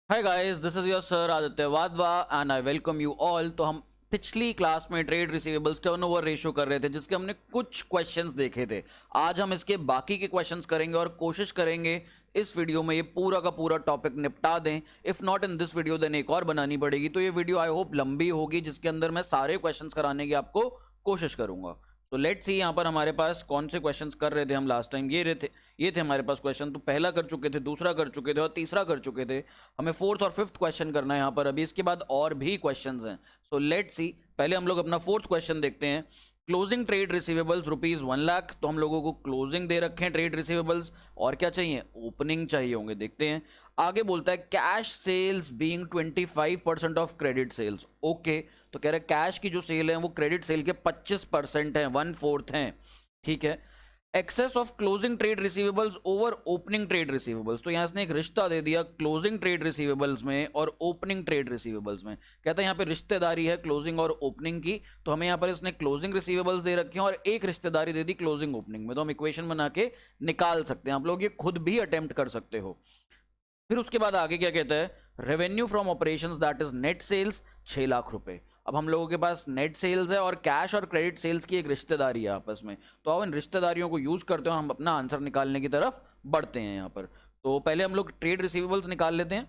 Hi guys, this is your sir Aditya Wadhwa and I welcome you all. तो हम पिछली class में ट्रेड रिसीवेबल्स टर्नओवर रेशियो कर रहे थे, जिसके हमने कुछ क्वेश्चंस देखे थे। आज हम इसके बाकी के क्वेश्चंस करेंगे और कोशिश करेंगे इस वीडियो में ये पूरा का पूरा टॉपिक निपटा दें। If not in this video then एक और बनानी पड़ेगी। तो ये वीडियो आई होप लंबी होगी, जिसके अंदर मैं सारे क्वेश्चंस कराने की आपको कोशिश करूंगा। तो लेट्स सी यहाँ पर हमारे पास कौन से क्वेश्चंस कर रहे थे हम लास्ट टाइम। ये थे हमारे पास क्वेश्चन। तो पहला कर चुके थे, दूसरा कर चुके थे और तीसरा कर चुके थे। हमें फोर्थ और फिफ्थ क्वेश्चन करना है यहाँ पर अभी। इसके बाद और भी क्वेश्चंस हैं। सो लेट्स सी, पहले हम लोग अपना फोर्थ क्वेश्चन देखते हैं। Closing trade receivables rupees 1 lakh. तो हम लोगों को क्लोजिंग दे रखे हैं ट्रेड रिसीवेबल्स, और क्या चाहिए, ओपनिंग चाहिए होंगे। देखते हैं आगे। बोलता है cash sales being 25% of credit sales. Okay, तो कह रहे कैश की जो सेल है वो क्रेडिट सेल के 25% है, 1/4 है। ठीक है। Excess of closing trade receivables over opening trade receivables. तो यहां इसने एक रिश्ता दे दिया क्लोजिंग ट्रेड रिसीवेबल्स में और ओपनिंग ट्रेड रिसीवेबल्स में। कहता है यहाँ पे रिश्तेदारी है क्लोजिंग और ओपनिंग की। तो हमें यहाँ पर इसने क्लोजिंग रिसीवेबल्स दे रखे हैं और एक रिश्तेदारी दे दी क्लोजिंग ओपनिंग में। तो हम इक्वेशन बना के निकाल सकते हैं। आप लोग ये खुद भी अटेम्प्ट कर सकते हो। फिर उसके बाद आगे क्या कहता है, revenue from operations that is net sales 6 lakh रुपए। अब हम लोगों के पास नेट सेल्स है और कैश और क्रेडिट सेल्स की एक रिश्तेदारी है आपस में। तो अब इन रिश्तेदारियों को यूज करते हो हम अपना आंसर निकालने की तरफ बढ़ते हैं यहाँ पर। तो पहले हम लोग ट्रेड रिसीवेबल्स निकाल लेते हैं।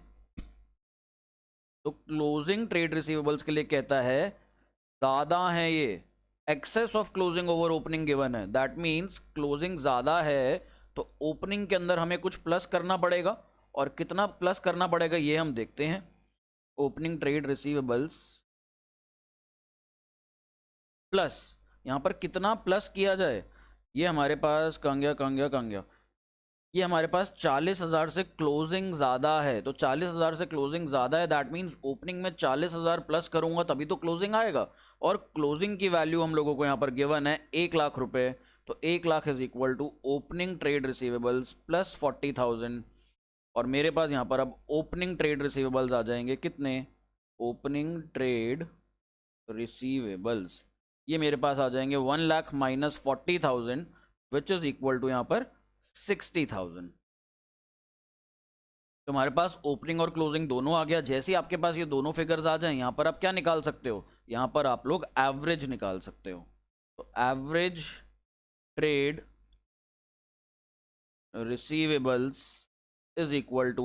तो क्लोजिंग ट्रेड रिसीवेबल्स के लिए कहता है ज्यादा है ये, excess of closing over opening given है। दैट मीन्स क्लोजिंग ज्यादा है तो ओपनिंग के अंदर हमें कुछ प्लस करना पड़ेगा। और कितना प्लस करना पड़ेगा ये हम देखते हैं। ओपनिंग ट्रेड रिसीवेबल्स प्लस, यहां पर कितना प्लस किया जाए, ये हमारे पास कहाँ गया, ये हमारे पास 40,000 से क्लोजिंग ज्यादा है। तो 40,000 से क्लोजिंग ज्यादा है, दैट मीन्स ओपनिंग में 40,000 प्लस करूंगा तभी तो क्लोजिंग आएगा। और क्लोजिंग की वैल्यू हम लोगों को यहाँ पर गिवन है 1 लाख रुपए। तो 1 lakh is equal to opening trade receivables plus 40,000। और मेरे पास यहाँ पर अब ओपनिंग ट्रेड रिसीवेबल्स आ जाएंगे कितने, ओपनिंग ट्रेड रिसीवेबल्स ये मेरे पास आ जाएंगे 1 lakh minus 40,000 which is equal to यहाँ पर 60,000। तो हमारे पास ओपनिंग और क्लोजिंग दोनों आ गया। जैसे ही आपके पास ये दोनों फिगर्स आ जाएं, यहाँ पर आप क्या निकाल सकते हो, यहाँ पर आप लोग एवरेज निकाल सकते हो। तो average trade receivables is equal to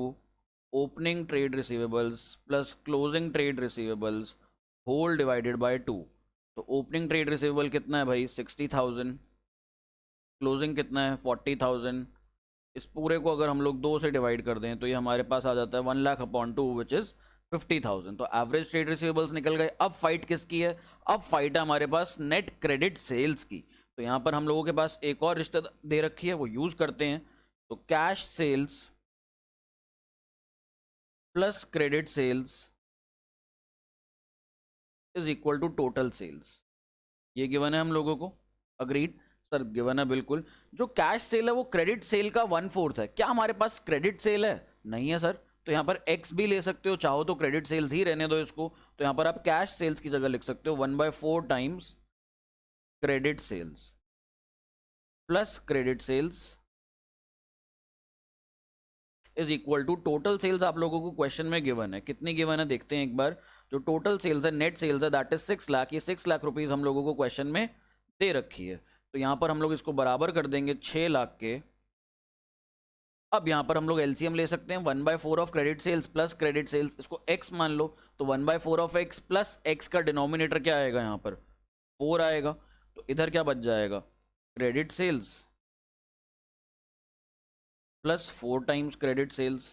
opening trade receivables plus closing trade receivables whole divided by 2। तो ओपनिंग ट्रेड रिसीवेबल कितना है भाई 60,000, क्लोजिंग कितना है 40,000। इस पूरे को अगर हम लोग 2 से डिवाइड कर दें तो ये हमारे पास आ जाता है 1 लाख/2 विच इज 50,000। तो एवरेज ट्रेड रिसीवेबल्स निकल गए। अब फाइट किसकी है, अब फाइट है हमारे पास नेट क्रेडिट सेल्स की। तो यहाँ पर हम लोगों के पास एक और रिश्ते दे रखी है, वो यूज करते हैं। तो cash sales plus credit sales is equal to total sales. ये गिवन है हम लोगों को, अग्रीड सर, गिवन है बिल्कुल। जो कैश सेल है वो क्रेडिट सेल का 1/4 है। क्या हमारे पास क्रेडिट सेल है, नहीं है सर। तो यहाँ पर एक्स भी ले सकते हो, चाहो तो क्रेडिट सेल्स ही रहने दो इसको। तो यहाँ पर आप कैश सेल्स की जगह लिख सकते हो 1/4 times credit sales plus credit sales is equal to total sales. आप लोगों को क्वेश्चन में गिवन है, कितनी गिवन है देखते हैं एक बार। जो टोटल सेल्स है, नेट सेल्स है, दैट इज 6 लाख। ये 6 लाख रुपीज हम लोगों को क्वेश्चन में दे रखी है। तो यहाँ पर हम लोग इसको बराबर कर देंगे 6 लाख के। अब यहाँ पर हम लोग एलसीएम ले सकते हैं 1/4 of credit sales plus credit sales, इसको एक्स मान लो। तो 1/4 ऑफ एक्स प्लस एक्स का डिनोमिनेटर क्या आएगा, यहाँ पर 4 आएगा। तो इधर क्या बच जाएगा, credit sales plus 4 times credit sales,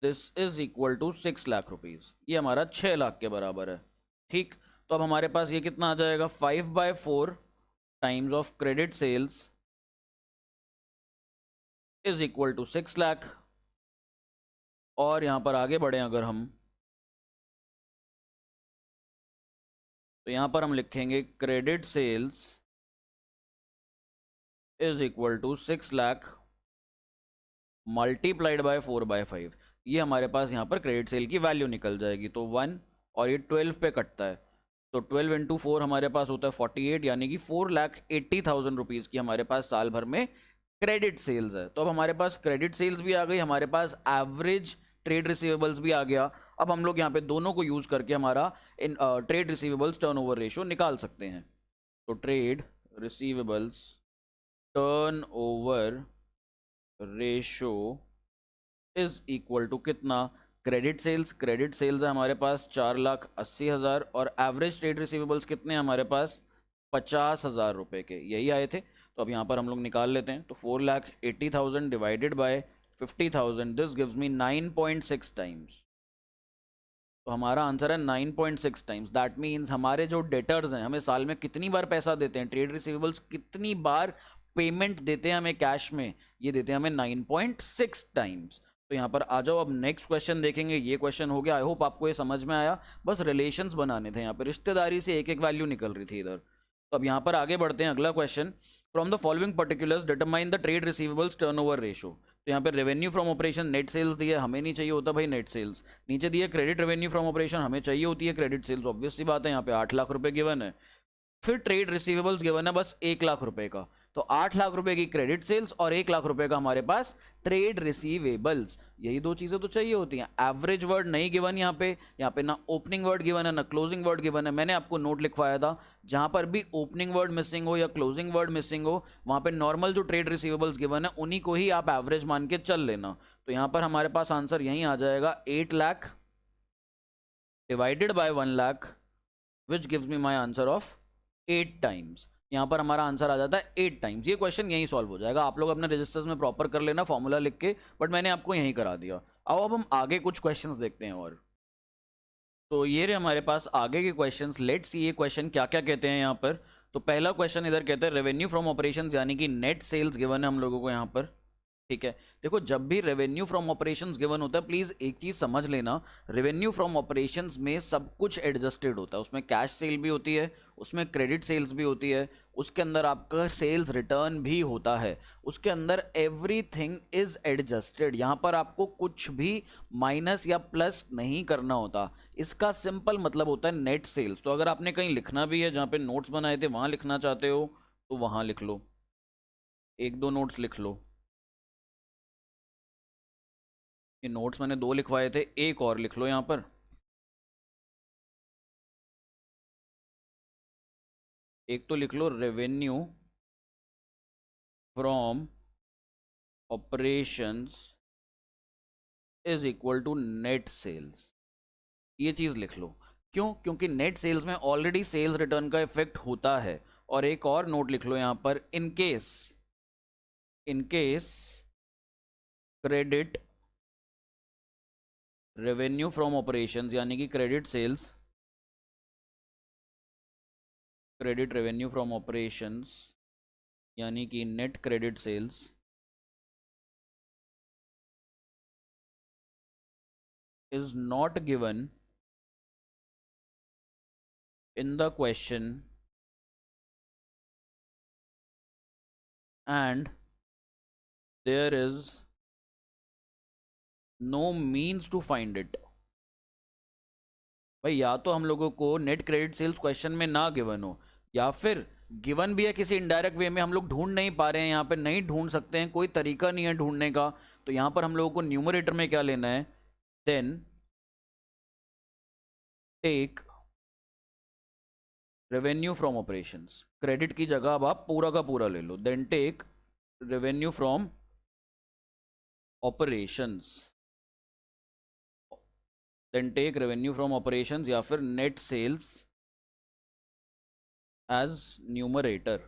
this is equal to 6 lakh rupees. ये हमारा 6 लाख के बराबर है। ठीक। तो अब हमारे पास ये कितना आ जाएगा, 5/4 times of credit sales is equal to 6 lakh. और यहां पर आगे बढ़े अगर हम, तो यहां पर हम लिखेंगे credit sales is equal to 6 lakh multiplied by 4/5। ये हमारे पास यहाँ पर क्रेडिट सेल की वैल्यू निकल जाएगी। तो 1 और ये 12 पे कटता है, तो 12 इंटू 4 हमारे पास होता है 48, यानी कि 4,80,000 रुपीज़ की हमारे पास साल भर में क्रेडिट सेल्स है, तो अब हमारे पास क्रेडिट सेल्स भी आ गई, हमारे पास एवरेज ट्रेड रिसीवेबल्स भी आ गया। अब हम लोग यहाँ पे दोनों को यूज करके हमारा इन ट्रेड रिसीवेबल्स टर्नओवर रेशियो निकाल सकते हैं। तो trade receivables turnover ratio is equal to कितना, क्रेडिट सेल्स है हमारे पास 4,80,000 और एवरेज ट्रेड रिसीवेबल्स कितने हैं हमारे पास 50,000 रुपए के, यही आए थे। तो अब यहाँ पर हम लोग निकाल लेते हैं। तो 4,80,000 divided by 50,000, this gives me 9.6 times. तो हमारा आंसर है 9.6 टाइम्स। दैट मीन्स हमारे जो डेटर्स हैं हमें साल में कितनी बार पैसा देते हैं, ट्रेड रिसीवेबल्स कितनी बार पेमेंट देते हैं हमें कैश में, ये देते हैं हमें 9.6 टाइम्स। तो यहाँ पर आ जाओ, अब नेक्स्ट क्वेश्चन देखेंगे। ये क्वेश्चन हो गया, आई होप आपको ये समझ में आया। बस रिलेशंस बनाने थे, यहाँ पर रिश्तेदारी से एक एक वैल्यू निकल रही थी इधर। तो अब यहाँ पर आगे बढ़ते हैं, अगला question. From the following particulars determine the trade receivables turnover ratio. तो यहाँ पे revenue from operation net sales दिया, हमें नहीं चाहिए होता भाई नेट सेल्स। नीचे दिए क्रेडिट रेवेन्यू फ्रॉम ऑपरेशन, हमें चाहिए होती है क्रेडिट सेल्स, ऑब्वियस सी बात है। यहाँ पे 8 लाख रुपए गिवन है। फिर ट्रेड रिसीवेबल्स गिवन है बस 1 लाख रुपए का। तो 8 लाख रुपए की क्रेडिट सेल्स और 1 लाख रुपए का हमारे पास ट्रेड रिसीवेबल्स, यही दो चीजें तो चाहिए होती हैं। एवरेज वर्ड नहीं गिवन यहाँ पे ना ओपनिंग वर्ड गिवन है ना क्लोजिंग वर्ड गिवन है। मैंने आपको नोट लिखवाया था, जहां पर भी ओपनिंग वर्ड मिसिंग हो या क्लोजिंग वर्ड मिसिंग हो, वहां पे नॉर्मल जो ट्रेड रिसीवेबल्स गिवन है उन्हीं को ही आप एवरेज मान के चल लेना। तो यहाँ पर हमारे पास आंसर यही आ जाएगा 8 lakh divided bye 1 lakh, which gives me my answer of 8 times. यहाँ पर हमारा आंसर आ जाता है 8 टाइम्स। ये क्वेश्चन यहीं सॉल्व हो जाएगा, आप लोग अपने रजिस्टर्स में प्रॉपर कर लेना फॉर्मूला लिख के, बट मैंने आपको यहीं करा दिया। आओ अब हम आगे कुछ क्वेश्चंस देखते हैं। और तो ये रहे हमारे पास आगे के क्वेश्चंस। लेट्स सी ये क्वेश्चन क्या क्या कहते हैं यहाँ पर। तो पहला क्वेश्चन इधर कहते हैं रेवेन्यू फ्रॉम ऑपरेशंस, यानी कि नेट सेल्स गिवन है हम लोगों को यहाँ पर। ठीक है, देखो जब भी रेवेन्यू फ्रॉम ऑपरेशंस गिवन होता है, प्लीज एक चीज समझ लेना, रेवेन्यू फ्रॉम ऑपरेशंस में सब कुछ एडजस्टेड होता है। उसमें कैश सेल भी होती है, उसमें क्रेडिट सेल्स भी होती है, उसके अंदर आपका सेल्स रिटर्न भी होता है, उसके अंदर एवरीथिंग इज एडजस्टेड। यहाँ पर आपको कुछ भी माइनस या प्लस नहीं करना होता। इसका सिंपल मतलब होता है नेट सेल्स। तो अगर आपने कहीं लिखना भी है, जहाँ पे नोट्स बनाए थे वहां लिखना चाहते हो तो वहां लिख लो, 1-2 नोट्स लिख लो। ये नोट्स मैंने 2 लिखवाए थे, एक और लिख लो यहाँ पर। एक तो लिख लो revenue from operations is equal to net sales, ये चीज लिख लो। क्यों? क्योंकि नेट सेल्स में ऑलरेडी सेल्स रिटर्न का इफेक्ट होता है। और एक और नोट लिख लो यहाँ पर, in case credit revenue from operations, यानी कि क्रेडिट रेवेन्यू फ्रॉम ऑपरेशंस यानी कि net credit sales is not given in the question and there is no means to find it। भाई या तो हम लोगों को नेट क्रेडिट सेल्स क्वेश्चन में ना गिवन हो, या फिर गिवन भी है किसी इनडायरेक्ट वे में, हम लोग ढूंढ नहीं पा रहे हैं, यहाँ पे नहीं ढूंढ सकते हैं, कोई तरीका नहीं है ढूंढने का। तो यहाँ पर हम लोगों को न्यूमरेटर में क्या लेना है, then take revenue from operations, credit की जगह अब आप पूरा का पूरा ले लो, then take revenue from operations, then take revenue from operations या फिर नेट सेल्स एज न्यूमरेटर।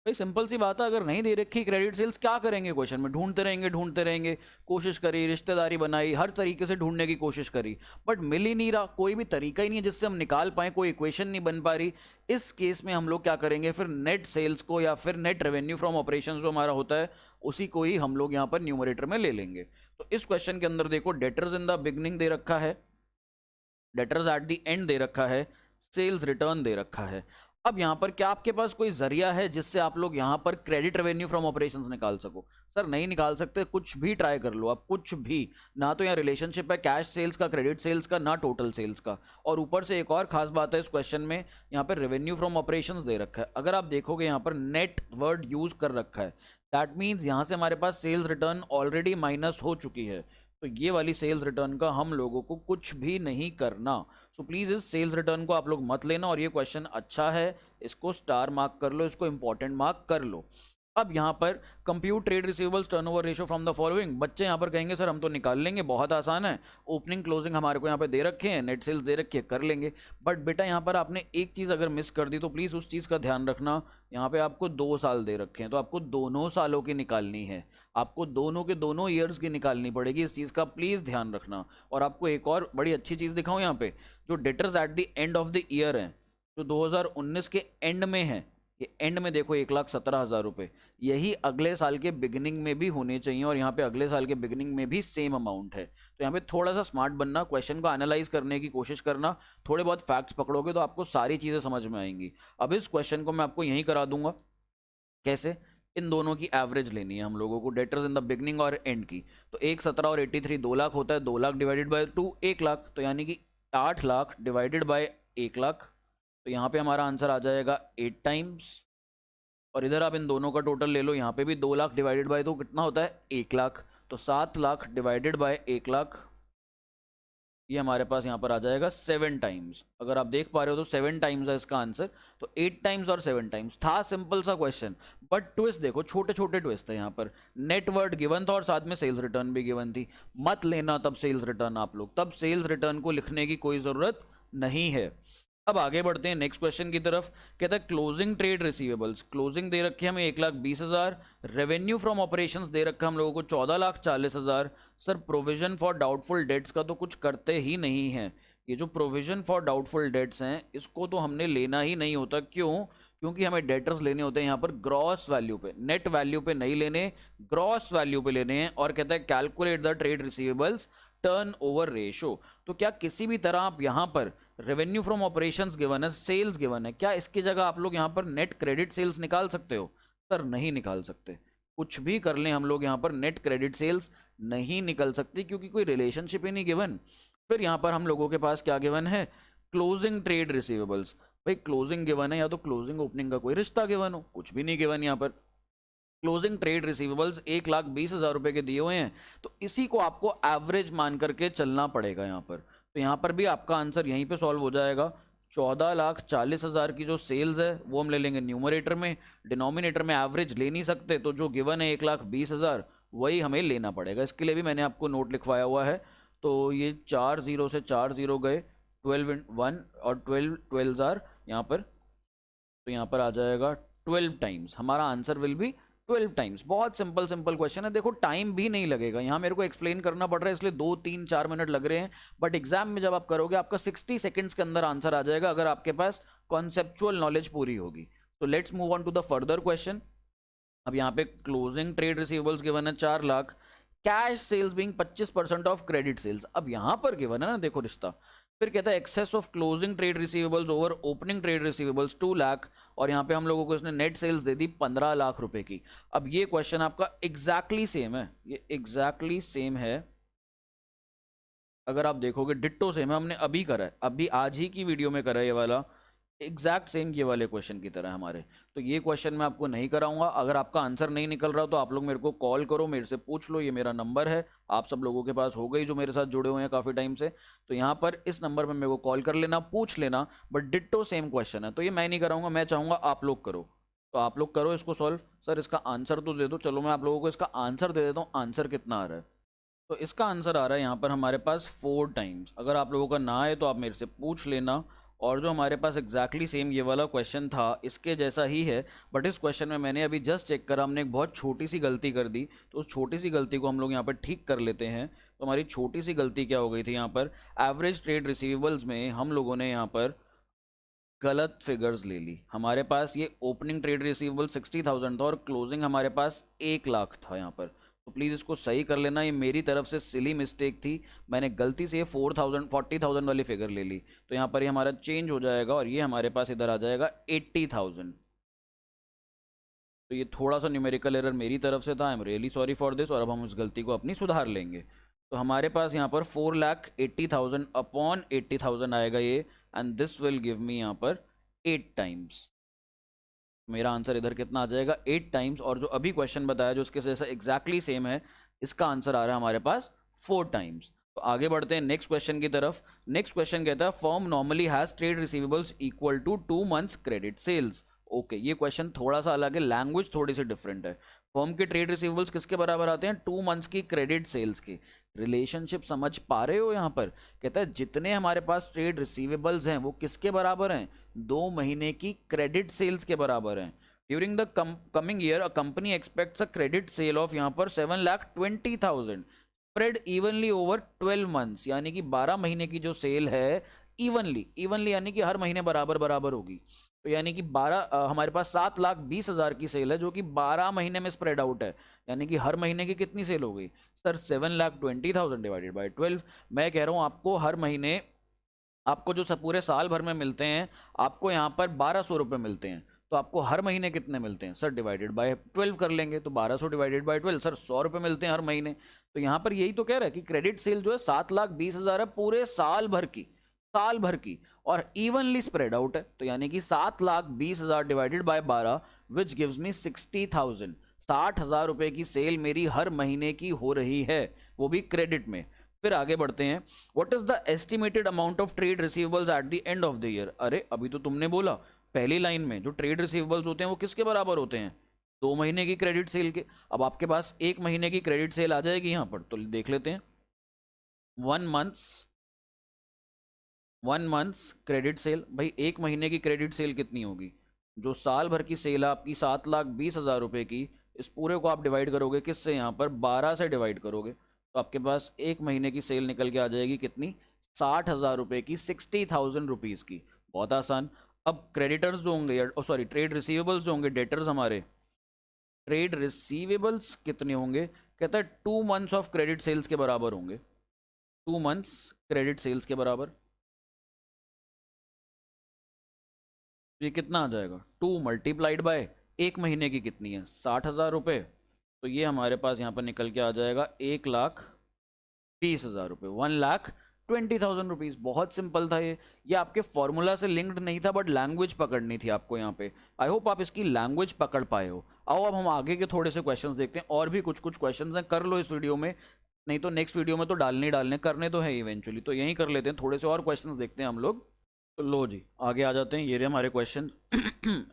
भाई सिंपल सी बात है, अगर नहीं दे रखी क्रेडिट सेल्स क्या करेंगे क्वेश्चन में, ढूंढते रहेंगे, कोशिश करी, रिश्तेदारी बनाई, हर तरीके से ढूंढने की कोशिश करी, बट मिल ही नहीं रहा, कोई भी तरीका ही नहीं है जिससे हम निकाल पाए, कोई इक्वेशन नहीं बन पा रही। इस केस में हम लोग क्या करेंगे, फिर नेट सेल्स को या फिर नेट रेवेन्यू फ्रॉम ऑपरेशन जो हमारा होता है उसी को ही हम लोग यहाँ पर न्यूमरेटर में ले लेंगे। तो इस क्वेश्चन के अंदर देखो, डेटर्स इन द बिगनिंग दे रखा है, debtors eight the and they रखा है, सेल्स रिटर्न दे रखा है। अब यहाँ पर क्या आपके पास कोई जरिया है जिससे आप लोग यहाँ पर क्रेडिट रेवेन्यू फ्रॉम ऑपरेशंस निकाल सको? सर नहीं निकाल सकते, कुछ भी ट्राई कर लो आप, कुछ भी। ना तो यहाँ रिलेशनशिप है कैश सेल्स का, क्रेडिट सेल्स का, ना टोटल सेल्स का। और ऊपर से एक और खास बात है इस क्वेश्चन में, यहाँ पर रेवेन्यू फ्रॉम ऑपरेशंस दे रखा है। अगर आप देखोगे यहाँ पर नेट वर्ड यूज कर रखा है, दैट मीन्स यहाँ से हमारे पास सेल्स रिटर्न ऑलरेडी माइनस हो चुकी है। तो ये वाली सेल्स रिटर्न का हम लोगों को कुछ भी नहीं करना। सो प्लीज इस सेल्स रिटर्न को आप लोग मत लेना। और ये क्वेश्चन अच्छा है, इसको स्टार मार्क कर लो, इसको इंपॉर्टेंट मार्क कर लो। अब यहाँ पर compute trade receivables turnover ratio from the following. बच्चे यहाँ पर कहेंगे सर हम तो निकाल लेंगे, बहुत आसान है, ओपनिंग क्लोजिंग हमारे को यहाँ पे दे रखे हैं, नेट सेल्स दे रखी है, कर लेंगे। बट बेटा यहाँ पर आपने एक चीज़ अगर मिस कर दी तो प्लीज़ उस चीज़ का ध्यान रखना। यहाँ पे आपको 2 साल दे रखे हैं, तो आपको दोनों सालों की निकालनी है, आपको दोनों के दोनों ईयर्स की निकालनी पड़ेगी, इस चीज़ का प्लीज़ ध्यान रखना। और आपको एक और बड़ी अच्छी चीज़ दिखाऊँ यहाँ पे, जो debtors eight the end of the year हैं, जो 2019 के एंड में है, ये एंड में देखो 1,17,000 रुपये, यही अगले साल के बिगिनिंग में भी होने चाहिए। और यहाँ पे अगले साल के बिगिनिंग में भी सेम अमाउंट है। तो यहाँ पे थोड़ा सा स्मार्ट बनना, क्वेश्चन को एनालाइज करने की कोशिश करना, थोड़े बहुत फैक्ट्स पकड़ोगे तो आपको सारी चीज़ें समझ में आएंगी। अब इस क्वेश्चन को मैं आपको यहीं करा दूंगा। कैसे? इन दोनों की एवरेज लेनी है हम लोगों को, डेटर्स इन द बिगनिंग और एंड की। तो 1,17 और 83 2 लाख होता है, 2 लाख डिवाइडेड बाय 2 1 लाख, तो यानी कि 8 लाख डिवाइडेड बाय 1 लाख। तो यहाँ पे हमारा आंसर आ जाएगा 8 टाइम्स। और इधर आप इन दोनों का टोटल ले लो, यहाँ पे भी 2 लाख डिवाइडेड बाय 2 कितना होता है 1 लाख, तो 7 लाख डिवाइडेड बाय 1 लाख, ये हमारे पास यहाँ पर आ जाएगा 7 टाइम्स। अगर आप देख पा रहे हो तो 7 टाइम्स है इसका आंसर। तो 8 टाइम्स और 7 टाइम्स था, सिंपल सा क्वेश्चन, बट ट्विस्ट देखो, छोटे छोटे ट्विस्ट है यहाँ पर। नेट वर्ड गिवन था और साथ में सेल्स रिटर्न भी गिवन थी। मत लेना तब सेल्स रिटर्न आप लोग, तब सेल्स रिटर्न को लिखने की कोई ज़रूरत नहीं है। अब आगे बढ़ते हैं नेक्स्ट क्वेश्चन की तरफ। कहता है क्लोजिंग ट्रेड रिसीवेबल्स, क्लोजिंग दे रखी है हमें 1,20,000, रेवेन्यू फ्रॉम ऑपरेशंस दे रखा है हम लोगों को 14,40,000। Sir provision for doubtful debts का तो कुछ करते ही नहीं है। ये जो प्रोविजन फॉर डाउटफुल डेट्स हैं इसको तो हमने लेना ही नहीं होता। क्यों? क्योंकि हमें डेटर्स लेने होते हैं यहाँ पर ग्रॉस वैल्यू पे, नेट वैल्यू पे नहीं लेने, ग्रॉस वैल्यू पे लेने हैं। और कहता है calculate the trade receivables turnover ratio. तो क्या किसी भी तरह आप यहाँ पर रेवेन्यू फ्रॉम ऑपरेशंस गिवन है, सेल्स गिवन है, क्या इसकी जगह आप लोग यहाँ पर नेट क्रेडिट सेल्स निकाल सकते हो? सर नहीं निकाल सकते, कुछ भी कर लें हम लोग यहाँ पर नेट क्रेडिट सेल्स नहीं निकल सकती, क्योंकि कोई रिलेशनशिप ही नहीं गिवन। फिर यहाँ पर हम लोगों के पास क्या गिवन है? Closing trade receivables. भाई क्लोजिंग गिवन है, या तो क्लोजिंग ओपनिंग का कोई रिश्ता गिवन हो, कुछ भी नहीं गिवन यहाँ पर। क्लोजिंग ट्रेड रिसीवेबल्स 1,20,000 रुपए के दिए हुए हैं, तो इसी को आपको एवरेज मान करके चलना पड़ेगा यहाँ पर। तो यहाँ पर भी आपका आंसर यहीं पे सॉल्व हो जाएगा। 14,40,000 की जो सेल्स है वो हम ले लेंगे न्यूमरेटर में, डिनोमिनेटर में एवरेज ले नहीं सकते, तो जो गिवन है 1,20,000 वही हमें लेना पड़ेगा। इसके लिए भी मैंने आपको नोट लिखवाया हुआ है। तो ये 4 0 से 4 0 गए, 12 1 और 12 12 यहाँ पर, तो यहाँ पर आ जाएगा 12 टाइम्स। हमारा आंसर विल बी 12 टाइम्स। बहुत सिंपल सिंपल क्वेश्चन है। देखो टाइम भी नहीं लगेगा, यहाँ मेरे को एक्सप्लेन करना पड़ रहा है इसलिए 2 3 4 मिनट लग रहे हैं, बट एग्जाम में जब आप करोगे आपका 60 सेकंड्स के अंदर आंसर आ जाएगा, अगर आपके पास कॉन्सेप्चुअल नॉलेज पूरी होगी। तो let's move on to the further question. अब यहाँ पे क्लोजिंग ट्रेड रिसीवेबल्स गिवन है 4 lakh, cash sales being 25% of credit sales. अब यहाँ पर गिवन है ना, देखो रिश्ता। फिर कहता है excess of closing trade receivables over opening trade receivables 2 lakh, और यहाँ पे हम लोगों को इसने नेट सेल्स दे दी 15 लाख रुपए की। अब ये क्वेश्चन आपका एग्जैक्टली सेम है, ये एग्जैक्टली सेम है। अगर आप देखोगे डिट्टो सेम है, हमने अभी करा है, अभी आज ही की वीडियो में करा है ये वाला, एग्जैक्ट सेम ये वाले क्वेश्चन की तरह हमारे। तो ये क्वेश्चन मैं आपको नहीं कराऊंगा। अगर आपका आंसर नहीं निकल रहा तो आप लोग मेरे को कॉल करो, मेरे से पूछ लो, ये मेरा नंबर है, आप सब लोगों के पास हो गई जो मेरे साथ जुड़े हुए हैं काफ़ी टाइम से। तो यहाँ पर इस नंबर पर मेरे को कॉल कर लेना, पूछ लेना, बट डिट्टो सेम क्वेश्चन है, तो ये मैं नहीं कराऊंगा, मैं चाहूँगा आप लोग करो। तो आप लोग करो इसको सॉल्व। सर इसका आंसर तो दे दो। चलो मैं आप लोगों को इसका आंसर दे देता हूँ। आंसर कितना आ रहा है? तो इसका आंसर आ रहा है यहाँ पर हमारे पास 4 टाइम्स। अगर आप लोगों का ना आए तो आप मेरे से पूछ लेना। और जो हमारे पास एग्जैक्टली सेम ये वाला क्वेश्चन था इसके जैसा ही है, बट इस क्वेश्चन में मैंने अभी जस्ट चेक करा, हमने एक बहुत छोटी सी गलती कर दी, तो उस छोटी सी गलती को हम लोग यहाँ पर ठीक कर लेते हैं। तो हमारी छोटी सी गलती क्या हो गई थी यहाँ पर? एवरेज ट्रेड रिसीवेबल्स में हम लोगों ने यहाँ पर गलत फिगर्स ले ली। हमारे पास ये ओपनिंग ट्रेड रिसीवेबल 60,000 था और क्लोजिंग हमारे पास 1 लाख था यहाँ पर। तो प्लीज़ इसको सही कर लेना। ये मेरी तरफ से सिली मिस्टेक थी, मैंने गलती से ये 40,000 वाली फिगर ले ली। तो यहाँ पर ये हमारा चेंज हो जाएगा और ये हमारे पास इधर आ जाएगा 80,000। तो ये थोड़ा सा न्यूमेरिकल एरर मेरी तरफ से था, I am really sorry for this. और अब हम उस गलती को अपनी सुधार लेंगे। तो हमारे पास यहाँ पर 4,80,000 अपॉन 80,000 आएगा ये, and this will give me यहाँ पर 8 टाइम्स। मेरा आंसर इधर कितना आ जाएगा, 8 टाइम्स। और जो अभी क्वेश्चन बताया जो उसके जैसा एग्जैक्टली सेम है, इसका आंसर आ रहा है हमारे पास 4 टाइम्स। तो आगे बढ़ते हैं नेक्स्ट क्वेश्चन की तरफ। नेक्स्ट क्वेश्चन कहता है firm normally has trade receivables equal to 2 months credit sales. Okay, ये क्वेश्चन थोड़ा सा अलग है, लैंग्वेज थोड़ी सी डिफरेंट है। फर्म के ट्रेड रिसीवेबल्स किसके बराबर आते हैं, 2 मंथ्स की क्रेडिट सेल्स की। रिलेशनशिप समझ पा रहे हो यहाँ पर? कहता है जितने हमारे पास ट्रेड रिसीवेबल्स हैं वो किसके बराबर हैं, 2 महीने की क्रेडिट सेल्स के बराबर हैं। During the coming year a company aspects a credit sale of यहाँ पर 7,20,000 स्प्रेड इवनली ओवर 12 मंथ्स। यानी कि 12 महीने की जो सेल है इवनली यानी कि हर महीने बराबर बराबर होगी। तो यानी कि 12 हमारे पास 7,20,000 की सेल है जो कि 12 महीने में स्प्रेड आउट है। यानी कि हर महीने की कितनी सेल हो गई सर, 7,20,000 डिवाइडेड बाई 12। मैं कह रहा हूँ आपको हर महीने, आपको जो पूरे साल भर में मिलते हैं, आपको यहाँ पर 1,200 रुपये मिलते हैं। तो आपको हर महीने कितने मिलते हैं सर, डिवाइडेड बाय 12 कर लेंगे। तो 1,200 डिवाइडेड बाय 12 सर 100 रुपये मिलते हैं हर महीने। तो यहाँ पर यही तो कह रहा है कि क्रेडिट सेल जो है 7,20,000 है पूरे साल भर की, साल भर की, और इवनली स्प्रेड आउट है। तो यानी कि 7,20,000 डिवाइडेड बाय 12 विच गिव्स मी 60,000। 60,000 रुपये की सेल मेरी हर महीने की हो रही है, वो भी क्रेडिट में। फिर आगे बढ़ते हैं, what is the estimated amount of trade receivables at the end of the year. अरे अभी तो तुमने बोला पहली लाइन में जो ट्रेड रिसीवेबल्स होते हैं वो किसके बराबर होते हैं, 2 महीने की क्रेडिट सेल के। अब आपके पास 1 महीने की क्रेडिट सेल आ जाएगी यहाँ पर, तो देख लेते हैं। 1 मंथ्स क्रेडिट सेल, भाई 1 महीने की क्रेडिट सेल कितनी होगी, जो साल भर की सेल है आपकी 7,20,000 रुपये की, इस पूरे को आप डिवाइड करोगे किससे, यहाँ पर 12 से डिवाइड करोगे, तो आपके पास 1 महीने की सेल निकल के आ जाएगी कितनी, 60,000 रुपये की, 60,000 रुपीज़ की। बहुत आसान। अब क्रेडिटर्स जो होंगे, सॉरी ट्रेड रिसीवेबल्स जो होंगे, डेटर्स हमारे, ट्रेड रिसीवेबल्स कितने होंगे, कहता है 2 मंथ्स ऑफ क्रेडिट सेल्स के बराबर होंगे, 2 मंथ्स क्रेडिट सेल्स के बराबर। ये कितना आ जाएगा, 2 मल्टीप्लाइड बाय 1 महीने की कितनी है, 60,000 रुपये। तो ये हमारे पास यहाँ पर निकल के आ जाएगा 1,20,000 रुपये, 1,20,000 रुपीज़। बहुत सिंपल था ये आपके फॉर्मूला से लिंक्ड नहीं था, बट लैंग्वेज पकड़नी थी आपको यहाँ पे। आई होप आप इसकी लैंग्वेज पकड़ पाए हो। आओ अब हम आगे के थोड़े से क्वेश्चंस देखते हैं, और भी कुछ कुछ क्वेश्चंस हैं, कर लो इस वीडियो में, नहीं तो नेक्स्ट वीडियो में तो डालने ही डालने, करने तो है इवेंचुअली, तो यहीं कर लेते हैं। थोड़े से और क्वेश्चंस देखते हैं हम लोग। तो लो जी आगे आ जाते हैं, ये रहे हमारे क्वेश्चन।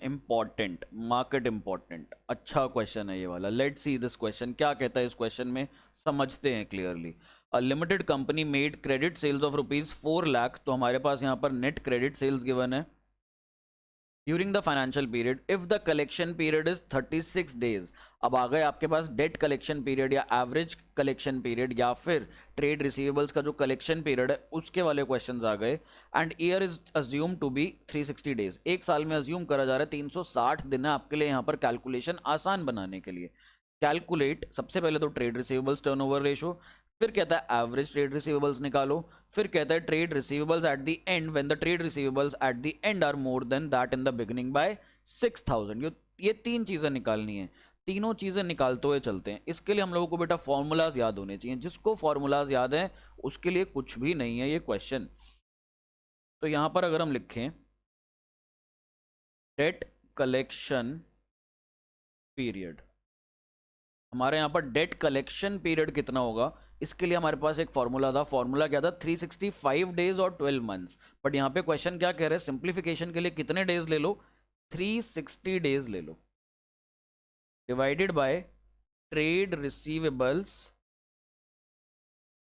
इम्पॉर्टेंट, मार्केट इम्पॉर्टेंट, अच्छा क्वेश्चन है ये वाला। लेट्स सी दिस क्वेश्चन, क्या कहता है इस क्वेश्चन में, समझते हैं clearly. A limited company made credit sales of ₹4 lakh, तो हमारे पास यहाँ पर नेट क्रेडिट सेल्स गिवन है during the financial period if the collection period is 36 days. अब आ गए आपके पास डेट कलेक्शन पीरियड या एवरेज कलेक्शन पीरियड या फिर ट्रेड रिसीवेबल्स का जो कलेक्शन पीरियड है उसके वाले क्वेश्चंस आ गए। And year is assumed to be 360 days, एक साल में अज्यूम करा जा रहा है 360 दिन है आपके लिए यहाँ पर कैलकुलेशन आसान बनाने के लिए। कैलकुलेट, सबसे पहले तो ट्रेड रिसीवेबल्स टर्नओवर रेशो, फिर कहता है एवरेज ट्रेड रिसीवेबल्स निकालो, फिर कहता है trade receivables at the end when the trade receivables at the end are more than that in the beginning by 6,000। ये 3 चीजें निकालनी है, तीनों चीजें निकालते हुए चलते हैं। इसके लिए हम लोगों को बेटा फॉर्मूलाज याद होने चाहिए, जिसको फॉर्मूलाज याद है उसके लिए कुछ भी नहीं है ये क्वेश्चन। तो यहां पर अगर हम लिखें डेट कलेक्शन पीरियड, हमारे यहाँ पर डेट कलेक्शन पीरियड कितना होगा, इसके लिए हमारे पास एक फॉर्मूला था। फॉर्मूला क्या था, 365 डेज और 12 मंथ्स। बट यहाँ पे क्वेश्चन क्या कह रहे हैं, सिंप्लीफिकेशन के लिए कितने डेज ले लो, 360 डेज ले लो, divided by trade receivables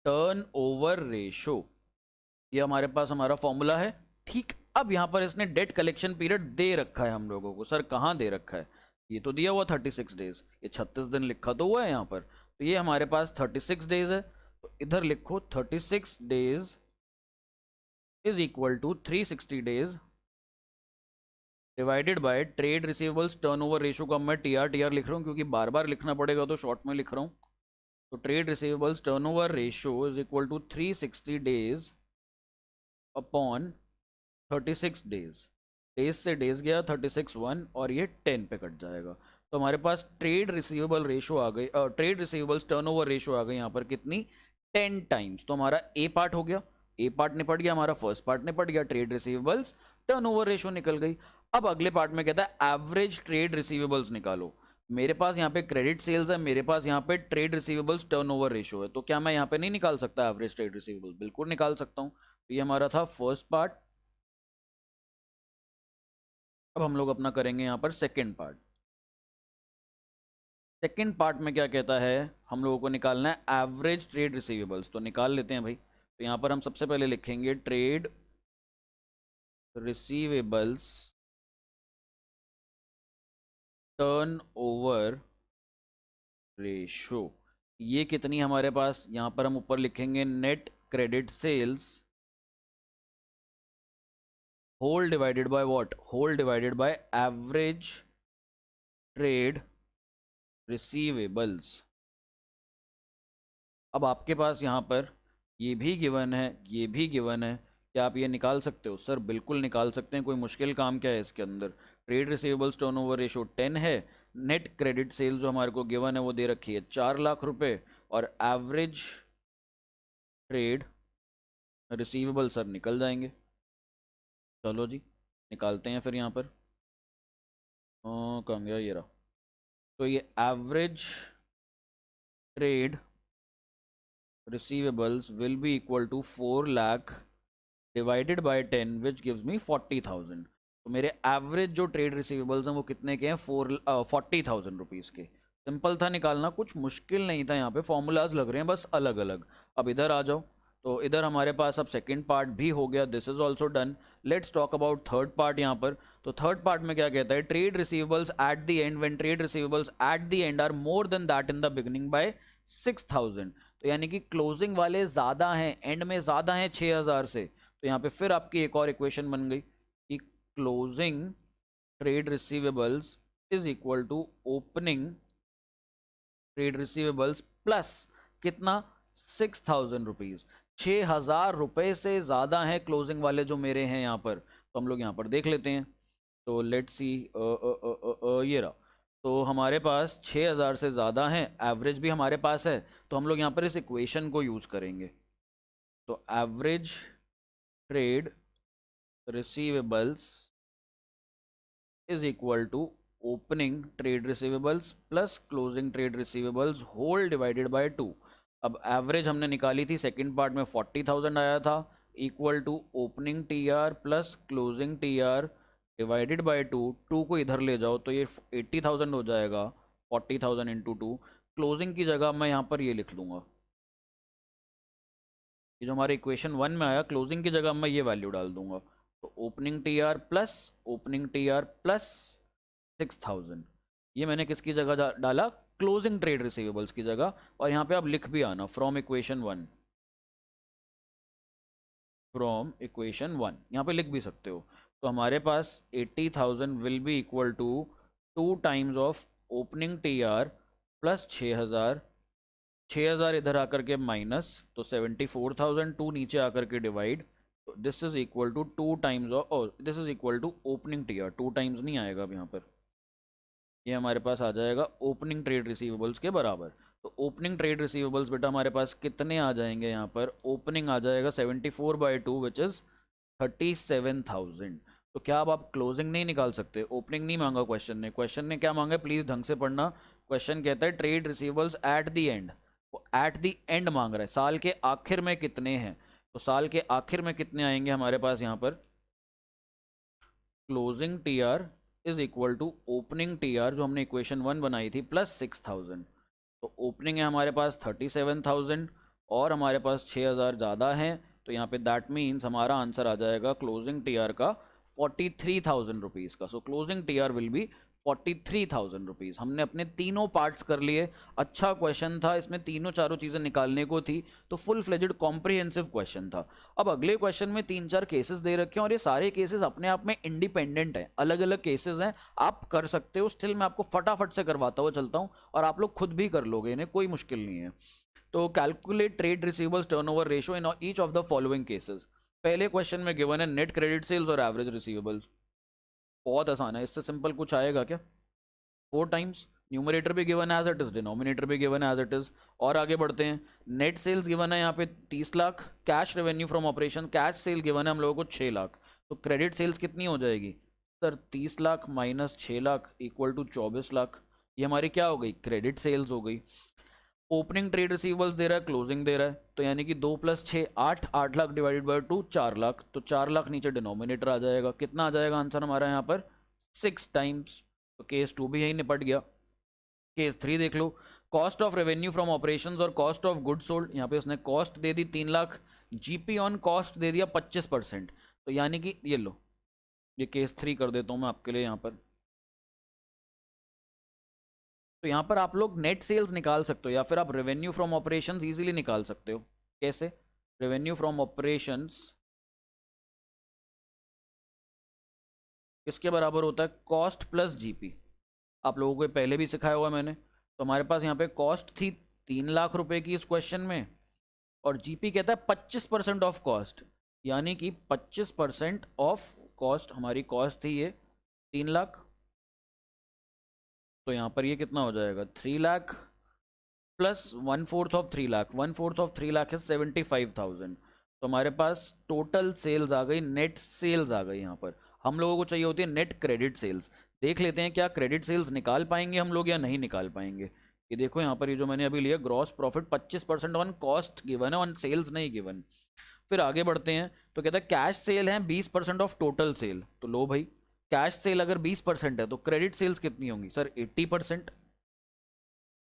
turnover ratio. ये हमारे पास हमारा फॉर्मूला है। ठीक, अब यहाँ पर इसने डेट कलेक्शन पीरियड दे रखा है हम लोगों को, सर कहाँ दे रखा है, ये तो दिया हुआ 36 डेज, ये 36 दिन लिखा तो हुआ है यहाँ पर, तो ये हमारे पास 36 डेज है। तो इधर लिखो 36 days is equal to 360 days divided by trade receivables turnover ratio को मैं टीआर लिख रहा हूँ क्योंकि बार बार लिखना पड़ेगा तो शॉर्ट में लिख रहा हूँ। तो trade receivables turnover ratio is equal to 360 days upon 36 days. Days से डेज गया 36 1 और ये 10 पे कट जाएगा। तो हमारे पास ट्रेड रिसीवेबल रेशियो आ गई, ट्रेड रिसीवेबल्स टर्नओवर रेशियो आ गई यहाँ पर कितनी, 10 टाइम्स। तो हमारा ए पार्ट हो गया, ए पार्ट निपट गया, हमारा फर्स्ट पार्ट निपट गया, ट्रेड रिसीवेबल्स टर्नओवर रेशियो निकल गई। अब अगले पार्ट में कहता है एवरेज ट्रेड रिसीवेबल्स निकालो। मेरे पास यहाँ पे क्रेडिट सेल्स है, मेरे पास यहाँ पे ट्रेड रिसीवेबल्स टर्नओवर रेशियो है, तो क्या मैं यहाँ पे नहीं निकाल सकता एवरेज ट्रेड रिसीवेबल्स? बिल्कुल निकाल सकता हूँ। तो ये हमारा था फर्स्ट पार्ट। अब हम लोग अपना करेंगे यहाँ पर सेकेंड पार्ट। सेकेंड पार्ट में क्या कहता है, हम लोगों को निकालना है एवरेज ट्रेड रिसीवेबल्स। तो निकाल लेते हैं भाई। तो यहाँ पर हम सबसे पहले लिखेंगे trade receivables turnover ratio. ये कितनी हमारे पास, यहाँ पर हम ऊपर लिखेंगे net credit sales whole divided by what, whole divided by average trade receivables. अब आपके पास यहाँ पर ये भी गिवन है, ये भी गिवन है। क्या आप ये निकाल सकते हो? सर बिल्कुल निकाल सकते हैं, कोई मुश्किल काम क्या है इसके अंदर। ट्रेड रिसीवेबल्स टर्नओवर रेशियो 10 है, नेट क्रेडिट सेल जो हमारे को गिवन है वो दे रखी है 4 लाख रुपए, और एवरेज ट्रेड रिसीवेबल सर निकल जाएंगे। चलो जी निकालते हैं फिर यहाँ पर। कहाँ गया, ये रहा। तो ये average trade receivables will be equal to 4 lakh divided by 10 which gives me 40,000। तो मेरे एवरेज जो ट्रेड रिसीवेबल्स हैं वो कितने के हैं, 40,000 रुपीज़ के। सिंपल था निकालना, कुछ मुश्किल नहीं था। यहाँ पे फॉर्मूलाज लग रहे हैं बस अलग अलग। अब इधर आ जाओ। तो इधर हमारे पास अब सेकंड पार्ट भी हो गया, this is also done. Let's talk about third part यहाँ पर। तो थर्ड पार्ट में क्या कहता है, trade receivables at the end, when trade receivables at the end are more than that in the beginning by 6,000। तो यानी कि क्लोजिंग वाले ज़्यादा हैं, एंड में ज़्यादा हैं 6,000 से। तो यहाँ पे फिर आपकी एक और इक्वेशन बन गई कि closing trade receivables is equal to opening trade receivables plus कितना, 6,000 रुपीज़। 6,000 रुपये से ज़्यादा हैं क्लोजिंग वाले जो मेरे हैं यहाँ पर। तो हम लोग यहाँ पर देख लेते हैं। तो लेट्स सी, ये रहा। तो हमारे पास 6,000 से ज़्यादा हैं, एवरेज भी हमारे पास है। तो हम लोग यहाँ पर इस इक्वेशन को यूज़ करेंगे। तो average trade receivables is equal to opening trade receivables plus closing trade receivables whole divided by 2। अब एवरेज हमने निकाली थी सेकंड पार्ट में 40,000 आया था, equal to opening T R plus closing T R divided by 2। 2 को इधर ले जाओ तो ये 80,000 हो जाएगा, 40,000 इंटू 2। क्लोजिंग की जगह मैं यहाँ पर ये लिख लूँगा, ये जो हमारे इक्वेशन 1 में आया, क्लोजिंग की जगह मैं ये वैल्यू डाल दूंगा। तो ओपनिंग टी आर प्लस 6,000, ये मैंने किसकी जगह डाला, क्लोजिंग ट्रेड रिसीवेबल्स की जगह। और यहाँ पे आप लिख भी आना फ्रॉम इक्वेशन 1, फ्रॉम इक्वेशन 1 यहाँ पे लिख भी सकते हो। तो हमारे पास 80,000 will be equal to 2 times of opening T R plus 6,000, 6,000 इधर आकर के माइनस, तो 74,000, 2 नीचे आकर के डिवाइड। तो this is equal to 2 times of, this is equal to opening T R. 2 times नहीं आएगा अब यहाँ पर, ये हमारे पास आ जाएगा ओपनिंग ट्रेड रिसीवेबल्स के बराबर। तो ओपनिंग ट्रेड रिसीवेबल्स बेटा हमारे पास कितने आ जाएंगे, यहाँ पर ओपनिंग आ जाएगा 74/2 विच इज़ 37,000। तो क्या अब आप क्लोजिंग नहीं निकाल सकते? ओपनिंग नहीं मांगा क्वेश्चन ने, क्वेश्चन ने क्या मांगा, प्लीज़ ढंग से पढ़ना। क्वेश्चन कहता है trade receivables at the and, वो एट द एंड मांग रहा है, साल के आखिर में कितने हैं। तो साल के आखिर में कितने आएंगे हमारे पास यहाँ पर, closing T R is equal to opening T R जो हमने इक्वेशन 1 बनाई थी प्लस 6,000। तो ओपनिंग है हमारे पास 37,000 और हमारे पास 6,000 ज़्यादा हैं। तो यहाँ पे दैट मीन्स हमारा आंसर आ जाएगा क्लोजिंग टी आर का 43,000 रुपीज़ का। सो closing T are will be 43,000 rupees. हमने अपने तीनों पार्ट्स कर लिए। अच्छा क्वेश्चन था, इसमें तीनों चारों चीज़ें निकालने को थी, तो फुल फ्लेजेड कॉम्प्रिहेंसिव क्वेश्चन था। अब अगले क्वेश्चन में 3-4 केसेस दे रखे हैं और ये सारे केसेस अपने आप में इंडिपेंडेंट हैं, अलग अलग केसेस हैं, आप कर सकते हो। स्टिल मैं आपको फटाफट से करवाता हुआ चलता हूँ और आप लोग खुद भी कर लोगे, इन्हें कोई मुश्किल नहीं है। तो calculate trade receivables turnover ratio in each of the following cases. पहले क्वेश्चन में गिवन है नेट क्रेडिट सेल्स और एवरेज रिसीवेबल्स। बहुत आसान है, इससे सिंपल कुछ आएगा क्या? 4 टाइम्स, न्यूमरेटर भी given as it is, denominator भी गिवन एज इट इज। और आगे बढ़ते हैं, नेट सेल्स गिवन है यहाँ पे 30 lakh, cash revenue from operation, cash cell given है हम लोगों को 6 लाख। तो क्रेडिट सेल्स कितनी हो जाएगी sir? 30 lakh minus 6 lakh equal to 24 lakh. ये हमारी क्या हो गई? क्रेडिट सेल्स हो गई। ओपनिंग ट्रेड रिसीवेबल्स दे रहा है, क्लोजिंग दे रहा है, तो यानी कि 2 + 6 8, 8 लाख डिवाइडेड बाय 2 4 लाख। तो 4 लाख नीचे डिनोमिनेटर आ जाएगा, कितना आ जाएगा आंसर हमारा यहाँ पर? 6 टाइम्स। तो केस 2 भी यही निपट गया। केस 3 देख लो, cost of revenue from operations और कॉस्ट ऑफ गुड सोल्ड। यहाँ पे उसने कॉस्ट दे दी 3 लाख, जीपी ऑन कॉस्ट दे दिया 25%। तो यानी कि ये लो, ये केस 3 कर देता हूँ मैं आपके लिए यहाँ पर। तो यहाँ पर आप लोग नेट सेल्स निकाल सकते हो या फिर आप रेवेन्यू फ्रॉम ऑपरेशंस इजीली निकाल सकते हो। कैसे? रेवेन्यू फ्रॉम ऑपरेशंस किसके बराबर होता है? Cost plus GP. आप लोगों को पहले भी सिखाया हुआ मैंने। तो हमारे पास यहाँ पे कॉस्ट थी 3 लाख रुपए की इस क्वेश्चन में, और जीपी कहता है 25% ऑफ कॉस्ट, यानी कि 25% ऑफ कॉस्ट। हमारी कॉस्ट थी ये 3 लाख, तो यहाँ पर ये कितना हो जाएगा? 3 lakh plus 1/4 of 3 lakh. 1/4 of 3 lakh है 75,000। तो हमारे पास टोटल सेल्स आ गई, नेट सेल्स आ गई। यहाँ पर हम लोगों को चाहिए होती है नेट क्रेडिट सेल्स। देख लेते हैं क्या क्रेडिट सेल्स निकाल पाएंगे हम लोग या नहीं निकाल पाएंगे। ये देखो यहाँ पर, ये जो मैंने अभी लिया, gross profit 25% on cost given है, ऑन सेल्स नहीं गिवन। फिर आगे बढ़ते हैं, तो कहता है कैश सेल है 20% ऑफ टोटल सेल। तो लो भाई, कैश सेल अगर 20% है तो क्रेडिट सेल्स कितनी होंगी सर? 80%।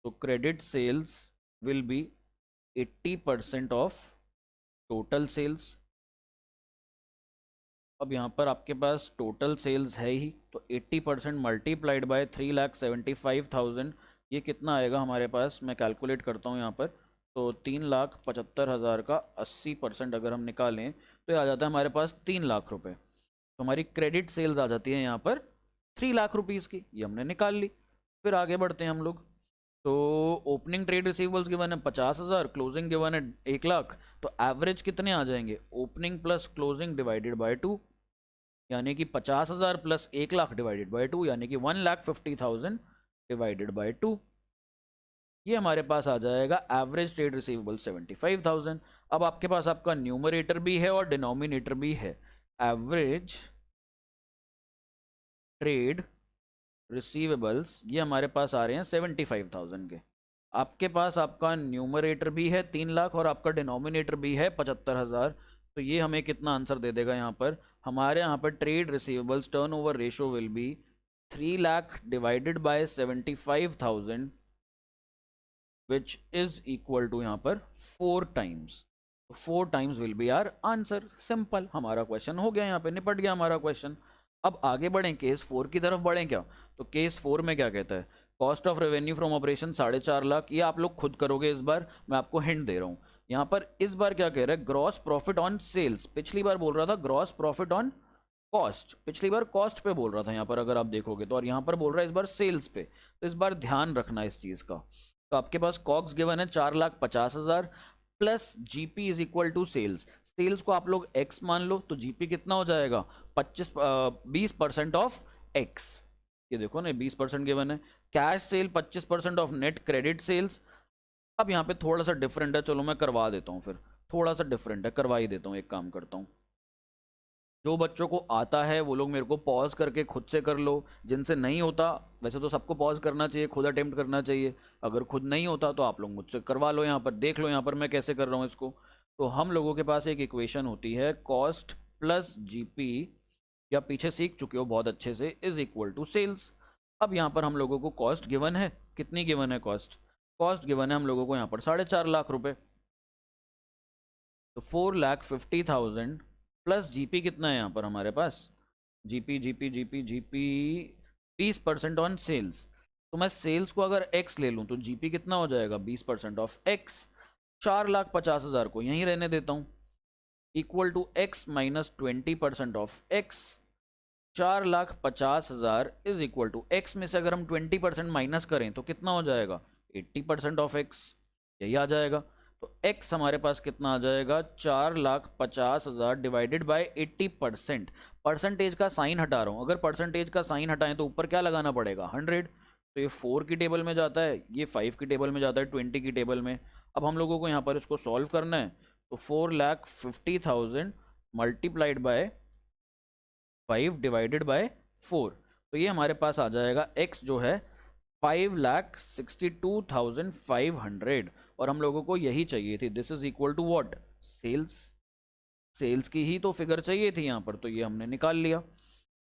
तो credit sales will be 80% of total sales. अब यहाँ पर आपके पास टोटल सेल्स है ही, तो 80% मल्टीप्लाइड बाय 3,75,000, ये कितना आएगा हमारे पास? मैं कैलकुलेट करता हूँ यहाँ पर। तो 3,75,000 का 80% अगर हम निकालें तो ये आ जाता है हमारे पास 3 लाख रुपए। तो हमारी क्रेडिट सेल्स आ जाती है यहाँ पर 3 लाख रुपीज़ की, ये हमने निकाल ली। फिर आगे बढ़ते हैं हम लोग। तो ओपनिंग ट्रेड रिसीवेबल्स गिवन है 50,000, क्लोजिंग गिवन है 1 लाख। तो एवरेज कितने आ जाएंगे? Opening plus closing divided by 2, यानी कि 50,000 प्लस 1 लाख डिवाइडेड बाय 2, यानी कि 1,50,000 डिवाइडेड बाय 2। ये हमारे पास आ जाएगा एवरेज ट्रेड रिसीवेबल 75,000। अब आपके पास आपका न्यूमरेटर भी है और डिनोमिनेटर भी है। एवरेज ट्रेड रिसीवेबल्स ये हमारे पास आ रहे हैं 75,000 के। आपके पास आपका न्यूमरेटर भी है 3 लाख और आपका डिनोमिनेटर भी है 75,000। तो ये हमें कितना आंसर दे देगा यहाँ पर? हमारे यहाँ पर trade receivables turnover ratio will be 3 lakh divided by 75,000 which is equal to यहाँ पर 4 times. 4 times will be our answer. Simple, हमारा क्वेश्चन हो गया, यहाँ पे निपट गया हमारा क्वेश्चन। अब आगे बढ़ें, केस 4 की तरफ बढ़ें क्या? तो केस 4 में क्या कहता है? Cost of revenue from operation 4.5 lakh. ये आप लोग खुद करोगे, इस बार मैं आपको हिंट दे रहा हूँ। यहाँ पर इस बार क्या कह रहा है? Gross profit on sales. पिछली बार बोल रहा था ग्रॉस प्रॉफिट ऑन कॉस्ट, पिछली बार कॉस्ट पे बोल रहा था यहाँ पर अगर आप देखोगे तो, और यहाँ पर बोल रहा है इस बार सेल्स पे। तो इस बार ध्यान रखना इस चीज का। तो आपके पास कॉक्स गिवन है 4,50,000 plus GP is equal to sales. Sales को आप लोग एक्स मान लो, तो जीपी कितना हो जाएगा? 20% ऑफ एक्स। ये देखो ना, 20% गिवन है। Cash sale 25% of net credit sales. अब यहाँ पे थोड़ा सा डिफरेंट है, चलो मैं करवा देता हूँ, फिर थोड़ा सा डिफरेंट है, करवा ही देता हूँ। एक काम करता हूँ, जो बच्चों को आता है वो लोग मेरे को पॉज करके खुद से कर लो। जिनसे नहीं होता, वैसे तो सबको पॉज करना चाहिए, खुद अटेम्प्ट करना चाहिए। अगर खुद नहीं होता तो आप लोग मुझसे करवा लो। यहाँ पर देख लो, यहाँ पर मैं कैसे कर रहा हूँ इसको। तो हम लोगों के पास एक इक्वेशन होती है, कॉस्ट प्लस जीपी, या पीछे सीख चुके हो बहुत अच्छे से, इज इक्वल टू सेल्स। अब यहाँ पर हम लोगों को कॉस्ट गिवन है, कितनी गिवन है कॉस्ट? कॉस्ट गिवन है हम लोगों को यहाँ पर 4.5 लाख रुपए। तो 4,50,000 प्लस जीपी कितना है यहाँ पर हमारे पास? GP GP GP GP 20% on sales. तो मैं सेल्स को अगर x ले लूँ तो जीपी कितना हो जाएगा, 20% ऑफ x, 4,50,000 को यहीं रहने देता हूँ, equal to x minus 20% of x, 4,50,000 is equal to x में से अगर हम 20% माइनस करें तो कितना हो जाएगा, 80% ऑफ x, यही आ जाएगा। तो x हमारे पास कितना आ जाएगा, 4,50,000 डिवाइडेड बाय 80%। परसेंटेज का साइन हटा रहा हूँ, अगर परसेंटेज का साइन हटाएं तो ऊपर क्या लगाना पड़ेगा, 100। तो ये 4 की टेबल में जाता है, ये 5 की टेबल में जाता है, 20 की टेबल में। अब हम लोगों को यहाँ पर इसको सॉल्व करना है, तो 4,50,000 मल्टीप्लाइड बाय 5 डिवाइडेड बाय 4, तो ये हमारे पास आ जाएगा x जो है 5,62,500, और हम लोगों को यही चाहिए थी। This is equal to what, sales, sales की ही तो फिगर चाहिए थी यहाँ पर, तो ये हमने निकाल लिया।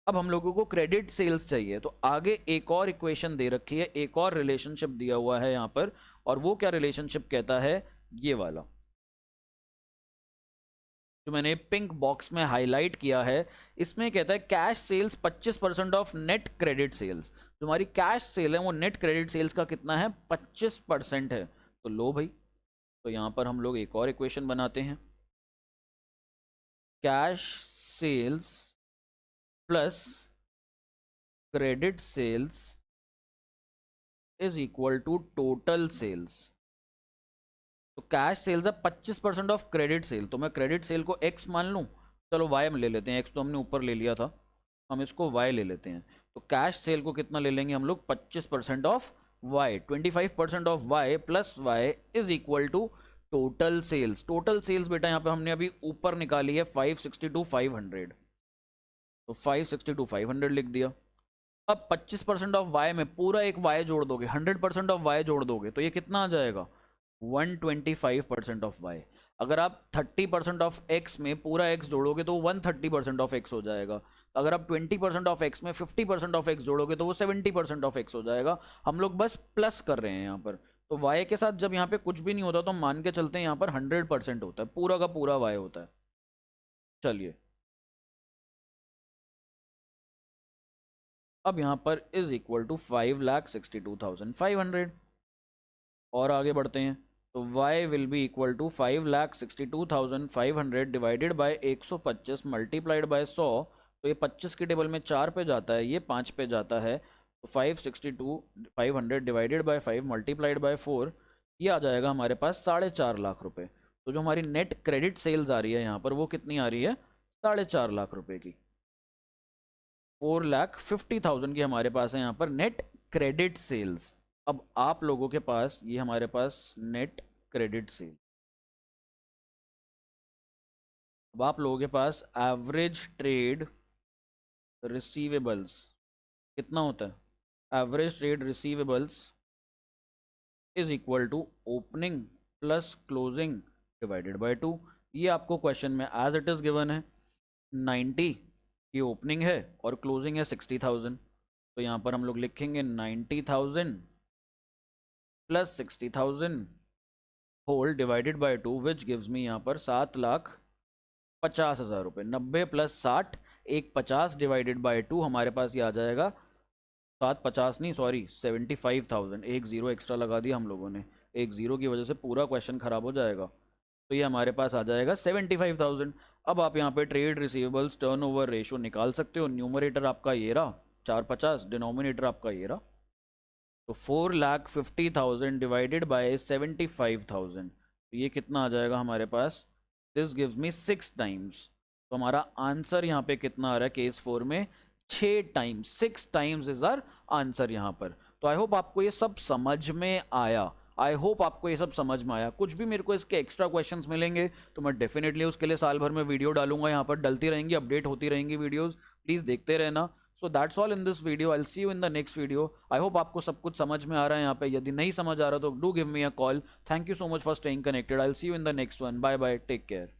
अब हम लोगों को क्रेडिट सेल्स चाहिए, तो आगे एक और इक्वेशन दे रखी है, एक और रिलेशनशिप दिया हुआ है यहाँ पर, और वो क्या रिलेशनशिप कहता है, ये वाला जो मैंने पिंक बॉक्स में हाईलाइट किया है, इसमें कहता है cash sales 25% of net credit sales. जो हमारी कैश सेल है वो नेट क्रेडिट सेल्स का कितना है, 25% है। तो लो भाई, तो यहां पर हम लोग एक और इक्वेशन बनाते हैं, cash sales plus credit sales is equal to total sales. तो कैश सेल्स है 25% ऑफ क्रेडिट सेल, तो मैं क्रेडिट सेल को x मान लूँ, चलो y में ले लेते हैं, x तो हमने ऊपर ले लिया था, हम इसको y ले लेते हैं। तो कैश सेल को कितना ले लेंगे हम लोग, 25% of y, 25% of y plus y is equal to total sales. Total sales बेटा यहाँ पे हमने अभी ऊपर निकाली है 562,500, तो 562,500 लिख दिया। अब 25% ऑफ y में पूरा एक y जोड़ दोगे, 100% ऑफ y जोड़ दोगे, तो ये कितना आ जाएगा, 125% ऑफ y। अगर आप 30% ऑफ x में पूरा x जोड़ोगे तो 130% ऑफ x हो जाएगा। अगर आप 20% ऑफ x में 50% ऑफ x जोड़ोगे तो वो 70% ऑफ x हो जाएगा। हम लोग बस प्लस कर रहे हैं यहाँ पर, तो y के साथ जब यहाँ पे कुछ भी नहीं होता तो हम मान के चलते हैं यहाँ पर 100% होता है, पूरा का पूरा y होता है। चलिए अब यहाँ पर इज इक्वल टू 5,62,500, और आगे बढ़ते हैं। तो y will be equal to 5,62,500 divided by 125 multiplied by 100। तो ये 25 की टेबल में 4 पे जाता है, ये 5 पे जाता है, तो 562,500 डिवाइडेड बाय 5 मल्टीप्लाइड बाय 4, ये आ जाएगा हमारे पास 4.5 लाख रुपए। तो जो हमारी नेट क्रेडिट सेल्स आ रही है यहाँ पर वो कितनी आ रही है, 4.5 लाख रुपए की। 4,50,000 की हमारे पास है यहाँ पर नेट क्रेडिट सेल्स। अब आप लोगों के पास ये हमारे पास नेट क्रेडिट सेल, अब आप लोगों के पास एवरेज ट्रेड रिसीवेबल्स कितना होता है, average trade receivables is equal to opening plus closing divided by 2। ये आपको क्वेश्चन में एज इट इज गिवन है, 90 की ओपनिंग है और क्लोजिंग है 60,000, तो यहाँ पर हम लोग लिखेंगे 90,000 plus 60,000 whole divided by 2 which gives me यहाँ पर 7,50,000 रुपये। 90 प्लस 60, एक 50 डिवाइडेड बाय 2, हमारे पास ये आ जाएगा 750 नहीं सॉरी 75,000, एक जीरो एक्स्ट्रा लगा दिया हम लोगों ने, एक जीरो की वजह से पूरा क्वेश्चन खराब हो जाएगा। तो ये हमारे पास आ जाएगा 75,000। अब आप यहाँ पे ट्रेड रिसीवेबल्स टर्नओवर रेशो निकाल सकते हो, न्यूमरेटर आपका ये रहा 450, डिनोमिनेटर आपका ये रहा, तो 4,50,000 डिवाइडेड बाय 75,000, तो ये कितना आ जाएगा हमारे पास, दिस गिव्स मी 6 टाइम्स। तो हमारा आंसर यहाँ पे कितना आ रहा है केस 4 में, 6 times, 6 times is our answer यहाँ पर। तो आई होप आपको ये सब समझ में आया, आई होप आपको ये सब समझ में आया। कुछ भी मेरे को इसके एक्स्ट्रा क्वेश्चंस मिलेंगे तो मैं डेफिनेटली उसके लिए साल भर में वीडियो डालूंगा, यहाँ पर डलती रहेंगी, अपडेट होती रहेंगी वीडियोस, प्लीज़ देखते रहना। So that's all in this video, I will see you in the next video. I hope आपको सब कुछ समझ में आ रहा है यहाँ पे, यदि नहीं समझ आ रहा तो do give me a call. Thank you so much for staying connected, I will see you in the next one, bye bye, take care.